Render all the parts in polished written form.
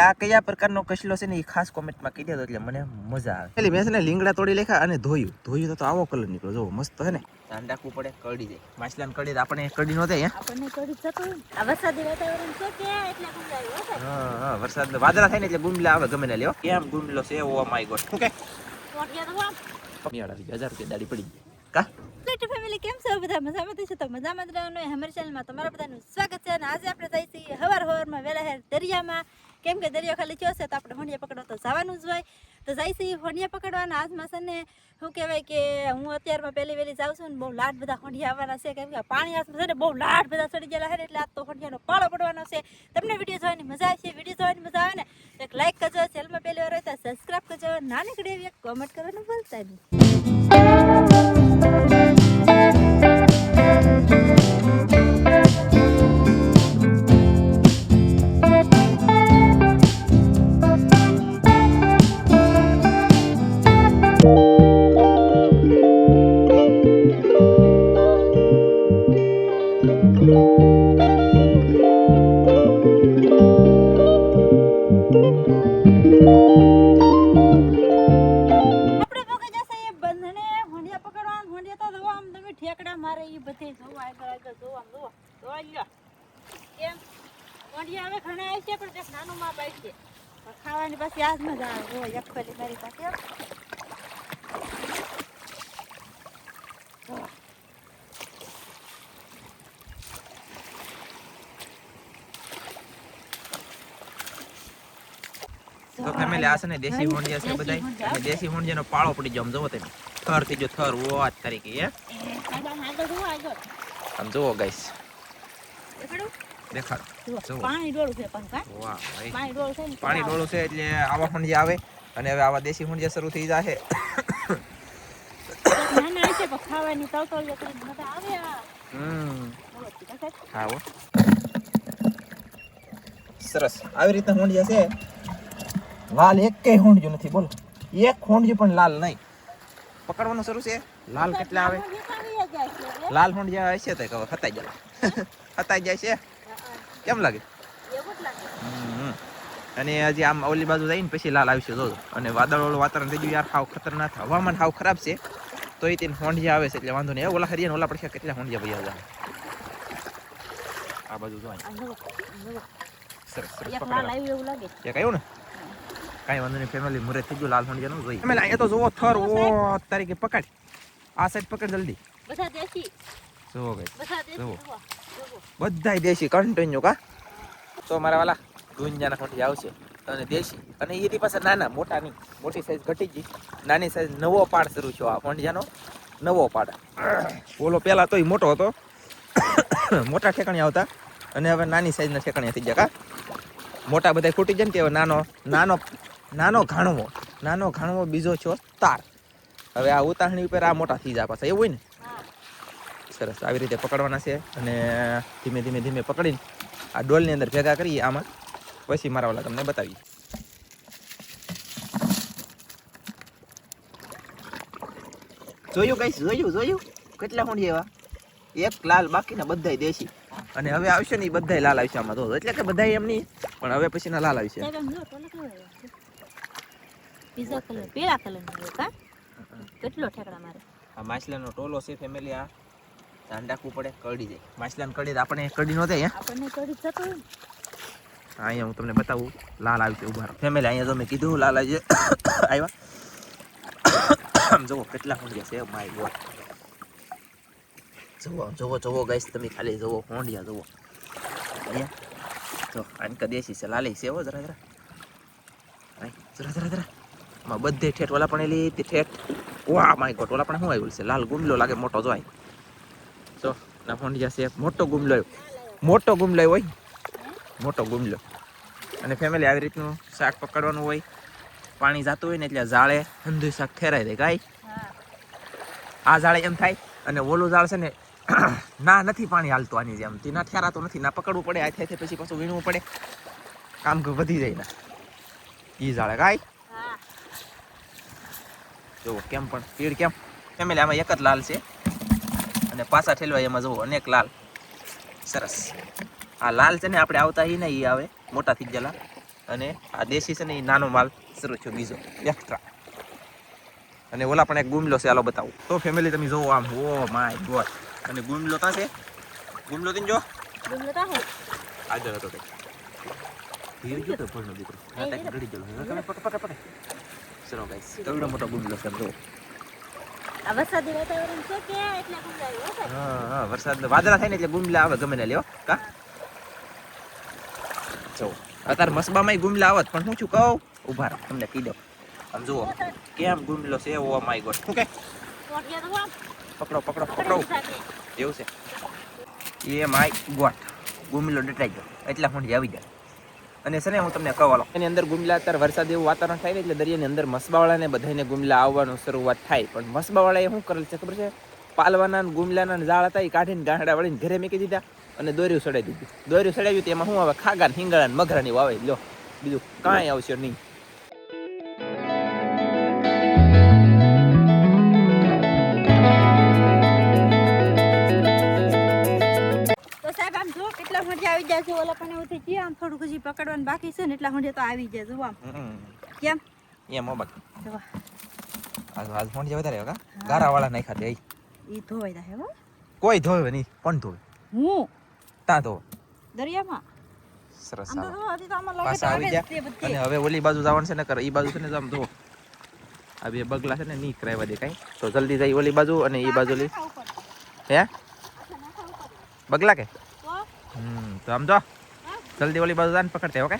આ કયા પ્રકારનો કસલો છે ને એ ખાસ કોમેન્ટમાં કહી દેજો એટલે મને મજા આવે. પેલી મેં છે ને લીંગડા તોડી લેખા અને ધોયું તો આવો કલર નીકળ્યો. જો મસ્ત છે ને. ધ્યાન રાખવું પડે, કડી જાય. માછલાને કડી આપણે કડી નો થાય. આપણને કડી જતું આ વરસાદી વાતાવરણ છે કે એટલે ગુંગલાયો છે. હા વરસાદ વાદળા થાય ને એટલે ગુંગલા આવે ગમે ને લ્યો. કેમ ગુંગલો છે? Oh my God. શું કે ટોટિયા તો આમ પમિયાડા 1000 રૂપિયા દાડી પડી ગઈ. કા ફ્લેટ ફેમિલી કેમ છો બધા? મજામાં છે તો મજામાં જ રહેવાનું. અમારી ચેનલમાં તમારા બધાનું સ્વાગત છે. અને આજે આપણે જઈ છીએ હવારમાં વહેલા હેર દરિયામાં. કેમ કે દરિયો ખાલી થયો છે તો આપણે હોંડિયા પકડવા તો જવાનું જ હોય. તો જાય છે હોંડિયા પકડવાના. આજમાં છે ને શું કહેવાય કે હું અત્યારમાં પહેલી વહેલી જાઉં છું ને બહુ લાડ બધા હોંડિયા આવવાના છે. કેમ કે પાણી આસમાં છે ને બહુ લાડ બધા ચડી ગયેલા છે એટલે આજ તો હોંડિયાનો પાળો પડવાનો છે. તમને વિડીયો જોવાની મજા આવશે. વિડીયો જોવાની મજા આવે ને એક લાઈક કરજો, ચેનલમાં પહેલી વાર હોય તો સબસ્ક્રાઈબ કરજો, નાનકડી એવી એક કોમેન્ટ કરવાનું ભૂલતા નહીં. ઠેકડા મારે એ બધે જોવા આગળ જોવા જોવા જોવા કેમ મોઢિયા હવે ઘણા આવી છે પણ એક નાનું માં બાઈ છે ખાવાની પાછી આજ મજા આવે. જો એક ફરી મારી પાસે તો ફેમિલી આ છે ને દેશી હોંડિયા છે બધાય. અને દેશી હોંડિયાનો પાળો પડી ગયો. આમ જોવો તમે થર થઈ ગયો થર. વાત તરીકે હે આમ જોવો ગાઈસ દેખાડો. પાણી ડોળું છે પણ વાહ ભાઈ પાણી ડોળું છે ને પાણી ડોળું છે એટલે આવા હોંડિયા આવે. અને હવે આવા દેશી હોંડિયા શરૂ થઈ જાય. નાના આવી છે પણ ખાવાની તળતળિયા કરીને મજા આવે. હા હો સરસ આવી રીતના હોંડિયા છે. લાલ એકેય હોંડિયું નથી. બોલો એક હોંડિયું પણ લાલ નહીં. પકડવાનું શરૂ છે. લાલ કેટલા આવે? લાલ હોંડિયા હશે તો કહો હતાઈ જાય. હતાઈ જાય છે કેમ લાગે? અને હજી આમ ઓલી બાજુ જઈને પછી લાલ આવશે. જોજો અને વાદળવાળું વાતાવરણ થઈ ગયું યાર. હાવ ખતરનાક હવામાન હાવ ખરાબ છે તો એ તેને હોંડિયા આવે છે એટલે વાંધો નહીં. ઓલા હરિયાના ઓલા પડશે કેટલા હોંડિયા ભૈયા જાય. આ બાજુ જો સરસ સરસ એક લાલ આવ્યું એવું લાગે. એક આવ્યું ને કાંઈ વાંધો નહીં. ફેમિલી મુરે થઈ ગયું લાલ હોંડિયાનું જોઈ. ફેમિલી અહીંયા તો જોવો થર. ઓ તારીખે પકડ. આ સાઈડ પકડ જલ્દી. બધા દેશી જોવો ગઈ બધા દેશી બધાય દેશી કન્ટિન્યુ. કા તો મારા વાલા ગુંજાના હોંડિયા આવશે અને દેશી. અને એની પાસે નાના મોટા નહીં. મોટી સાઈઝ ઘટી ગઈ. નાની સાઈઝ નવો પાડ શરૂ થયો આ હોંડિયાનો. નવો પાડ. ઓલો પહેલા તો એ મોટો હતો. મોટા ઠેકાણે આવતા અને હવે નાની સાઈઝના ઠેકાણે થઈ ગયા. કા મોટા બધા ખૂટી જાય ને કે હવે નાનો ઘાણવો બીજો છો તાર. હવે આ ઉતાહણી ઉપર આ મોટા થઈ જાય પાછા એવું હોય ને. સરસ આવી રીતે પકડવાના છે અને ધીમે ધીમે ધીમે પકડીને આ ડોલની અંદર ભેગા કરીએ આમાં. પછી મારા વાળા તમને બતાવીએ. જોયું ગાઈસ જોયું કેટલા હોંડિયા એવા. એક લાલ બાકીના બધાય દેશી. અને હવે આવશે ને એ બધાય લાલ આવશે આમાં. તો એટલે કે બધાય એમ નહીં પણ હવે પછીના લાલ આવશે. પીઝા કલર પીળા કલર નો કા કેટલો ઠેકડા મારે. આ માછલાનો ટોલો છે ફેમિલી. આ ધ્યાન રાખવું પડે, કડી જાય. માછલાને કડી આપણે કડી નો થાય. આપણને કડી જતું અહીંયા હું તમને બતાવું. લાલ આવશે ઉભા ફેમિલી. અહીંયા તો મેં કીધું લાલ આજે આવ્યા. આમ જુઓ કેટલા હોંડિયા છે. માય ગોડ જોવો ગાઈસ તમે ખાલી જોવો હોંડિયા જોવો. જો આનકા દેશી છે. લાલી છે હો જરા માં બધે ઠેઠ ઓલા પણ એલી ઠેઠ. વાહ માય ગોડ ઓલા પણ શું આવ્યું છે? લાલ ગુમલો લાગે મોટો. જોવાય જો ના હોંડિયા છે. મોટો ગુમલો હોય મોટો ગુમલો. અને ફેમિલી આવી રીતનું શાક પકડવાનું હોય. પાણી જાતું હોય ને એટલે જાળે હંધું શાક ઠેરાઈ દે. ગાય આ જાળે એમ થાય અને ઓલું જાળ છે ને ના નથી પાણી હાલતું આની જેમ. તે ના ઠેરાતો નથી. ના પકડવું પડે. આ થાય પછી પાછું વીણવું પડે. કામ વધી જાય ના ઈ જાળે. ગાય જો કેમ પણ પીડ કેમ ફેમિલી. આમાં એક જ લાલ છે અને પાછા ઠેલવાય એમાં જુઓ અનેક લાલ. સરસ. આ લાલ છે ને આપણે આવતા એ ને એ આવે મોટા થઈ ગયેલા. અને આ દેશી છે ને એ નાનો માલ શરૂ થયો બીજો એક્સ્ટ્રા. અને ઓલા પણ એક ગુમલો છે, હાલો બતાવું તો ફેમિલી તમે જોવો આમ. Oh my God. અને ગુમલો ત્યાં છે, ગુમલો તમે જો ગુમલો તા હે આગળ હતો તે હીર જો તો ફોનનો દીકરો નાટક રડી ગયો. તમે પટ ચલો ગાઈસ, કેવડો મોટો ગુમલો છે જો. આ વરસાદી વાતાવરણ છે કે એટલે ગુમલા આવ્યો છે. હા વરસાદ વાદળા થાય ને એટલે ગુમલા આવે ગમે ને લ્યો કા. જો અત્યારે મસબામાં ગુમલા આવત, પણ હું શું કહું ઉભા રહો તમને કહી દઉં. આમ જુઓ કેમ ગુમલો છે. Oh my God. શું કે મોટિયા તો આમ પકડો પકડી એવું છે. એ માય ગોડ ગુમલો ડટાઈ ગયો એટલે હું આવી જાય. અને છે ને હું તમને કહું એની અંદર ગુમલા અત્યારે વરસાદ એવું વાતાવરણ થાય ને એટલે દરિયાની અંદર મસબાવાળાને બધાને ગુમલા આવવાનું શરૂઆત થાય. પણ મસબાવાળાએ શું કરેલ છે ખબર છે? પાલવાના ગુમલાના જાળ હતા એ કાઢીને ગાંડા વળીને ઘરે મૂકી દીધા અને દોર્યું સડાઈ દીધું. દોર્યું સડાવ્યું તો એમાં શું આવે? ખાગા હિંગળા મગરાની વાવે લો, બીજું કાંઈ આવશે નહીં. કેટલા મજા આવી જાય છે. ઓલા પણ એવું થઈ ગયું આમ થોડુંક હજી પકડવાનું બાકી છે ને એટલા માટે તો આવી જાય. જો આમ કેમ એમ બાકી જો આજ ફોન જે વધારે કા ગારા વાળા નહીં ખાતે ઈ ધોવાઈ જાય હો. કોઈ ધોવે નહીં, પણ ધોવે હું તા ધોવે દરિયામાં. સરસ આમ તો જો હજી તો આમાં પાછા આવી લાગે જાય. છે અને હવે ઓલી બાજુ જવાનું છે ને કર ઈ બાજુ છે ને આમ જો આ બે બગલા છે ને ની કરાવવા દે કાઈ તો જલ્દી જાય ઓલી બાજુ અને ઈ બાજુ લી હે બગલા કે તો આમ જો જલ્દી ઓલી બાજુ જાન પકડતે ઓકે.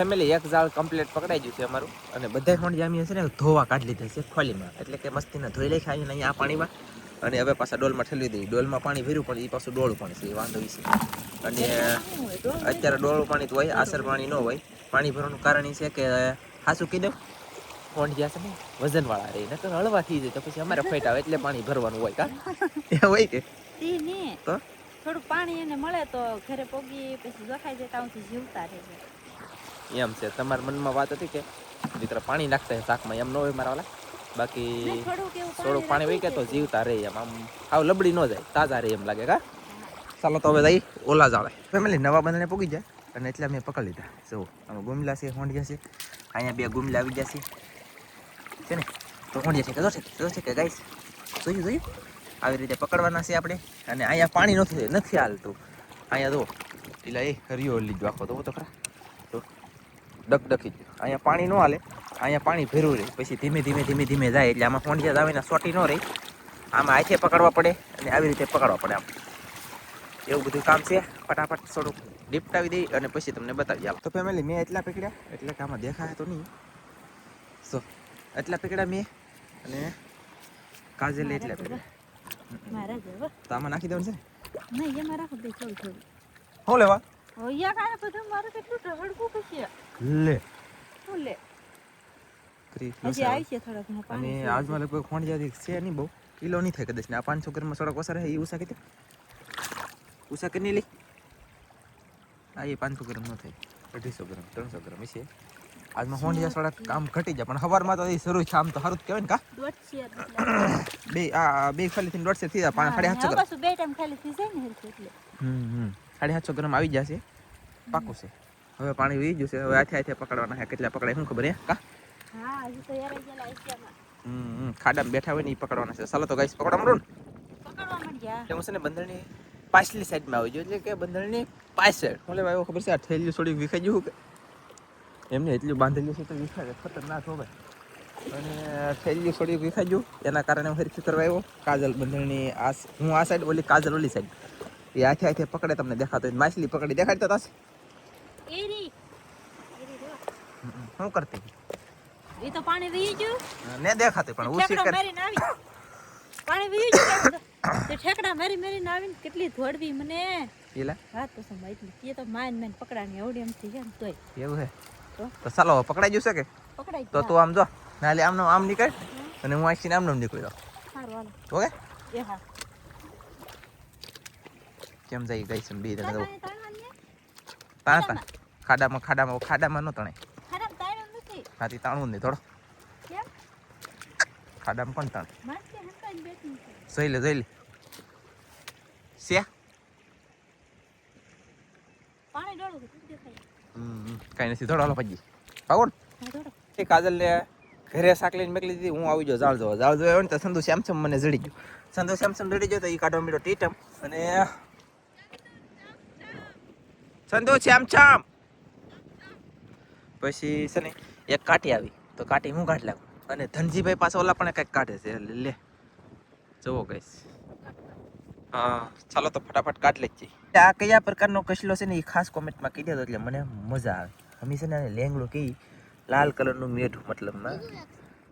ફેમિલી એક જાળ કમ્પ્લીટ પકડાઈ ગયું છે અમારું. અને બધા પણ જામીએ છે ને ધોવા કાઢી લીધા છે ખોલીમાં, એટલે કે મસ્તીને ધોઈ લઈ ખાઈ અહીંયા આ પાણીમાં. અને હવે પાછા ડોલમાં ઠેલવી દઈ. ડોલમાં પાણી ભર્યું પણ એ પાછું ડોળું પાણી છે, એ વાંધો છે. અને અત્યારે ડોળું પાણી તો હોય, આસર પાણી ન હોય. પાણી ભરવાનું કારણ એ છે કે હાસું કહી દઉં કોંઢિયા છે ને વજનવાળા રહે, નકર હળવા થઈ જાય તો પછી અમારે ફાઈટ આવે એટલે પાણી ભરવાનું હોય. કા એ હોય કે તો થોડું પાણી એને મળે તો ઘરે પોગી પછી જોખાઈ જાય ત્યાંથી જીવતા રહે છે એમ છે. તમારા મનમાં વાત હતી કે દીકરા પાણી નાખતા હે શાકમાં, એમ ન હોય મારા વાલા. બાકી થોડુંક પાણી વહી કે તો જીવતા રહે એમ, આમ આવ લબડી ન જાય, તાજા રહે એમ લાગે. કા ચાલો તો હવે જઈ ઓલા જાળે. ફેમિલી નવા બંધને પૂગી જાય અને એટલે અમે પકડી લીધા. જો આમાં ગુમલા છે, હોંડિયા છે, અહીંયા બે ગુમલા આવી ગયા છે ને તો હોંડિયા છે કે કે ગાઈસ જોયું આવી રીતે પકડવાના છે આપણે. અને અહીંયા પાણી નથી હાલતું. અહીંયા જો એટલે એ હરિયો લીધું આખો તો ખરા તો ડકડકી ગયું. અહીંયા પાણી ન હાલે, અહીંયા પાણી ભેરું રહે, પછી ધીમે ધીમે જાય એટલે આમાં હોંડિયા આવીને સોટી ન રહી. આમાં હાથે પકડવા પડે અને આવી રીતે પકડવા પડે. આમ એવું બધું કામ છે. ફટાફટ થોડુંક ડીપટાવી દઈ અને પછી તમને બતાવી આવો. તો ફેમિલી મેં એટલા પકડ્યા, એટલે કે આમાં દેખાય તો નહીં. સો એટલા પકડ્યા મેં અને કાજલ એટલા પકડ્યા. તો આમાં નાખી દેવાનું છે ને નહીં એમાં રાખો દે થોડું શું લેવા ઓયા કાય બધું મારું કેટલું ઢળકું પછી લે હું લે કરી હજી આવી છે થોડા ઘણા અને પાણી આજમાં લગભગ ખોંડિયા છે નહીં, બહુ કિલો નહીં થાય કદાચ ને. આ 500 ગ્રામમાં થોડાક ઓછા રહે. એ ઉષા કીધે ઉષા કરી લે. આ એ 500 ગ્રામ ન થાય, 250 ગ્રામ 300 ગ્રામ છે. આજમાં હોંડિયા થોડાક કામ ઘટી જાય, પણ સવારમાં તો એ શરૂ છે. આમ તો સારું જ કહેવાય ને. કા બે આ બે ખાલી થઈને 150 થઈ જાય. 750 ગ્રામ બે ટાઈમ ખાલી થઈ જાય ને એટલે 750 ગ્રામ આવી જશે, પાકું છે. હવે પાણી વી જશે. હવે હાથે પકડવાના છે. કેટલા પકડાય શું ખબર હે? કા હા હજી તો યાર ગયેલા આઈસ્યામાં ખાડામાં બેઠા હોય ને એ પકડવાના છે. ચાલો તો ગાઈસ પકડવા માંડો ને. પકડવા માંડ્યા હું છે ને બંદરની પાછલી સાઈડમાં આવી ગયો, એટલે કે બંદરની પાછળ. હું લેવા આવ્યો ખબર છે? આ થેલીઓ થોડી વિખાઈ ગયું કે એમને એટલું બાંધેલું છે તો વિખાય ખતરનાક હોય. અને થેલીઓ થોડી વિખાઈ ગયું એના કારણે હું ફરીથી કરવા આવ્યો. કાજલ બંદરની આ હું આ સાઈડ, ઓલી કાજલ ઓલી સાઈડ. એ હાથે પકડે, તમને દેખાતો હોય. માછલી પકડી દેખાડતા તાસ શું કરતી એ તો પાણી વી ગયું ને દેખાતું પણ ઉસી કર મારીને આવી પાણી વી ગયું તે ઠેકડા મારીને આવીને કેટલી ધોડવી મને એલા વાત તો સમજ એ તો માન પકડાની આવડી એમ થઈ જાય ને તોય એવું હે તો ચાલો પકડાઈ જશે કે પકડાઈ તો તું આમ જો નાલે આમ નીકળ અને હું આખી નામ નીકળ્યો. સારું હાલો ઓકે એ હા કેમ જાય ગઈ છે બે જણા તાણ તાણવાની તાતા ખાડામાં નો તણે ખરાબ તાણ નથી હાથી તાણવું નહીં થોડો કેમ ખાડામાં કોણ તાણ મારતે હંતાઈને બેઠી છે જોઈ લે સે પાણી ડોળું તું દેખાય કઈ નથી થોડો હાલો પછી ભાગો ને હા ડોળો એ કાજલ ને ઘરે શાક લઈને મેકલી દીધી હું આવી જાઉં જાળ જોવા આવ્યો ને તો સંધુ શ્યામસમ મને જડી ગયો સંધુ શ્યામસમ જડી ગયો તો એ કાઢવા મીડો ટીટમ અને સંધુ શ્યામસમ પછી છે ને એક કાટી આવી તો કાટી હું કાઢ લાગું અને ધનજીભાઈ પાસે ઓલા પણ કંઈક કાઢે છે લે જોવો કઈશ હા ચાલો તો ફટાફટ કાઢ લેજે આ કયા પ્રકારનો કસલો છે ને એ ખાસ કોમેન્ટમાં કહી દેજો એટલે મને મજા આવે અમે છે ને લેંગડો કહી લાલ કલરનું મીઠું મતલબમાં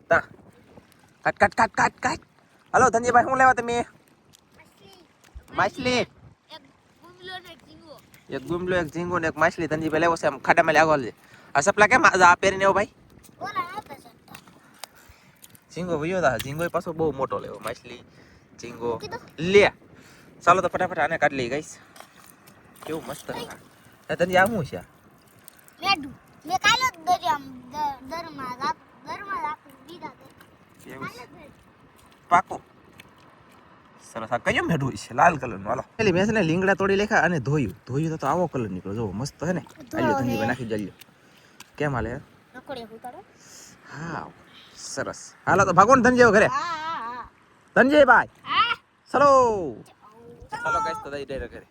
તા કાટ હલો ધનજીભાઈ શું લેવા તમે માછલી એક ગુમલો એક ઝીંગો ને એક માછલી ધનજીભાઈ લેવો છે આમ ખાડામાં લાગવા લે આ સપલા કેમ આ પહેરીને આવો ભાઈ ઝીંગો વયો તા ઝીંગો પાછો બહુ મોટો લેવો માછલી ઝીંગો લે ચાલો તો ફટાફટ આને કાઢ લઈ ગઈશ કેવું મસ્ત તને આ શું છે મેડું મે કાલે દરમાં રાખી દીધા પાકો સરસ આ કયો મેઢું છે લાલ કલરનું હાલો પેલી મેં છે ને લીંગડા તોડી લેખા અને ધોયું તો આવો કલર નીકળ્યો જો મસ્ત હે ને આલ્યો ધનજીભાઈ નાખી જલ્યો કેમ હાલે રકોડે ઉતારો હા સરસ હાલો તો ભાગો ને ધનજીભાઈ ઘરે ધનજીભાઈ ચલો ગાઈસ તો દઈ ઘરે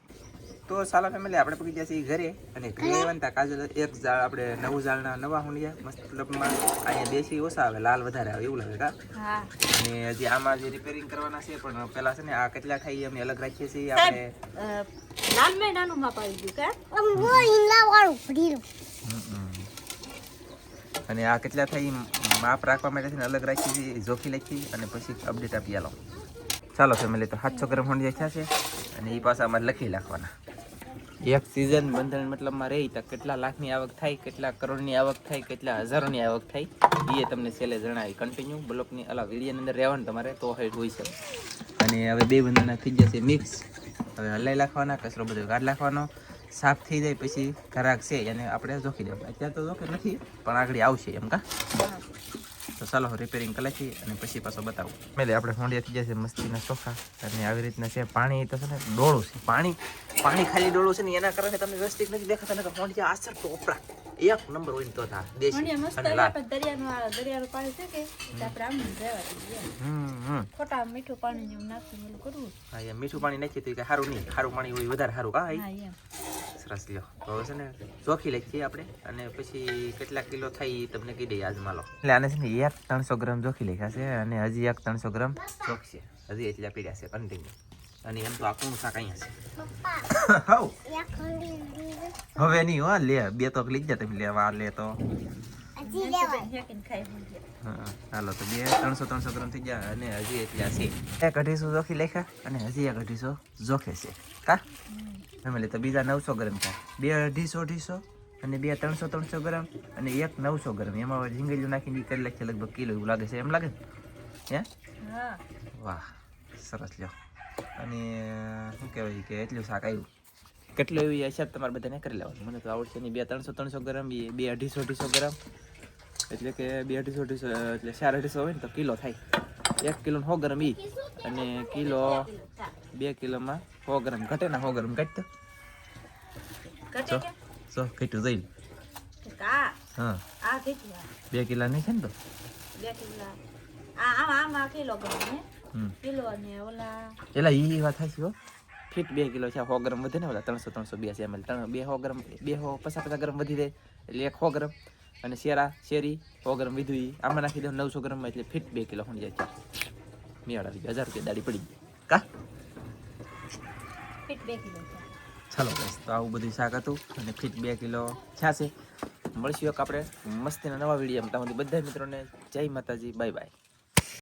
તો ચાલો ફેમિલી આપણે પગી ગયા છીએ ઘરે અને ઘરે બનતા કાજલ એક ઝાડ આપણે નવું ઝાડના નવા હુંડિયા મસ્ત ક્લબમાં અહીંયા દેશી ઓછા આવે લાલ વધારે આવે એવું લાગે કા હા અને હજી આમાં જે રિપેરિંગ કરવાના છે પણ પેલા છે ને આ કેટલા ખાઈ અમે અલગ રાખીએ છીએ આપણે લાલ મેં નાનું માપ આવી ગયું કે વો ઈલા વાળું ફડીરો અને આ કેટલા થઈ માપ રાખવા માટે છે ને અલગ રાખીએ છીએ જોખી લખી અને પછી અપડેટ આપી આલો ચાલો ફેમિલી તો 700 ગ્રામ હુંડિયા થયા છે અને એ પાછા અમારે લખી નાખવાના એક સિઝન બંધન મતલબમાં રહી તો કેટલા લાખની આવક થાય કેટલા કરોડની આવક થાય કેટલા હજારોની આવક થાય એ તમને છેલ્લે જણાવી કન્ટિન્યુ બ્લોકની અલા વિડીયોની અંદર રહેવાનું તમારે તો હાઈટ હોય છે અને હવે બે બંધના થઈ જશે મિક્સ હવે હલાઈ નાખવાના કચરો બધો કાઢ નાખવાનો સાફ થઈ જાય પછી ઘરાક છે એને આપણે જોખી દેવાનું અત્યારે તો જોખી નથી પણ આગળ આવશે એમ કા તો ચાલો રિપેરિંગ કરી નાખી અને પછી પાછો બતાવું મેલે આપણે હોંડિયા થઈ જશે મસ્તીના ચોખા અને આવી રીતના છે પાણી તો છે ને ડોળું છે પાણી ખાલી ડોળું છે ને એના કારણે તમને વ્યવસ્થિત નથી દેખાતા ને હોંડિયા આસર તો ઓપરા એક નંબર હોય તો થા દેશી મણિયા મસ્ત અને છે લાલ આપણે દરિયાનું પાણી છે કે આપણે આમ રહેવા દઈએ ખોટા મીઠું પાણી જેવું નાખીને ઓલું કરવું હા એમ મીઠું પાણી નાખીએ તો કે સારું નહીં ખારું પાણી હોય વધારે સારું કા હા એમ સરસ લ્યો તો હવે છે ને ચોખી લખીએ આપણે અને પછી કેટલા કિલો થાય એ તમને કહી દઈએ આજમાં લો એટલે આને છે ને 300 ગ્રામ ચોખી લખ્યા છે અને હજી 300 ગ્રામ ચોખશે હજી એટલા પીડ્યા છે કન્ટિન્યુ અને એમ તો આ કોણ શાક અહીંયા છે હાઉ યા ખંડી હવે નહીં હો લે બે તો લઈ જા તમે લેવા લે તો હજી લેવાય હેકીને ખાઈ મૂકીએ હા હાલો તો 300 ગ્રામ થઈ ગયા અને હજી એટલા છે એક 250 જોખી લખ્યા અને હજી એક 250 જોખે છે કા ફેમિલી તો બીજા 900 ગ્રામ થાય બે 250 અને બે 300 ગ્રામ અને એક 900 ગ્રામ એમાં ઝીંગલીઓ નાખીને કરી લખીએ લગભગ કિલો એવું લાગે છે એમ લાગે હે હા વાહ સરસ લ્યો અને શું કહેવાય કે એટલું શાક આવ્યું કેટલું એવી હિસાબ તમારે બધાને કરી લેવાનું મને તો આવડશે નહીં બે 300 ગ્રામ બે 250 ગ્રામ એટલે કે બે 250 એટલે 450 હોય ને તો કિલો થાય 1 કિલો 100 ગ્રામ ઈ અને કિલો 2 કિલોમાં 100 ગ્રામ ઘટે ને 100 ગ્રામ ઘટતો કટે કે સો ઘટ્યું જઈ કા હા આ કેટલા 2 કિલા નહીં છે ને તો 2 કિલો આમાં કિલો ગમે કિલો અને ઓલા એલા ઈ વાત થાય છે હો ફીટ 2 કિલો છે 100 ગ્રામ વધે ને ઓલા 382 ml 200 ગ્રામ 250 ગ્રામ વધી જાય એટલે 100 ગ્રામ અને શેરી 100 ગ્રામ વધુ ઈ આમાં નાખી દો 900 ગ્રામ એટલે ફીટ 2 કિલો હોઈ જાય મેળ આવી જાય 1000 રૂપિયા દાડી પડી કા ફીટ 2 કિલો ચાલો બસ તો આવું બધું શાક હતું અને ફીટ 2 કિલો છાશે મળશું એક આપણે મસ્તીના નવા વિડીયોમાં તમારી બધા મિત્રોને જય માતાજી બાય બાય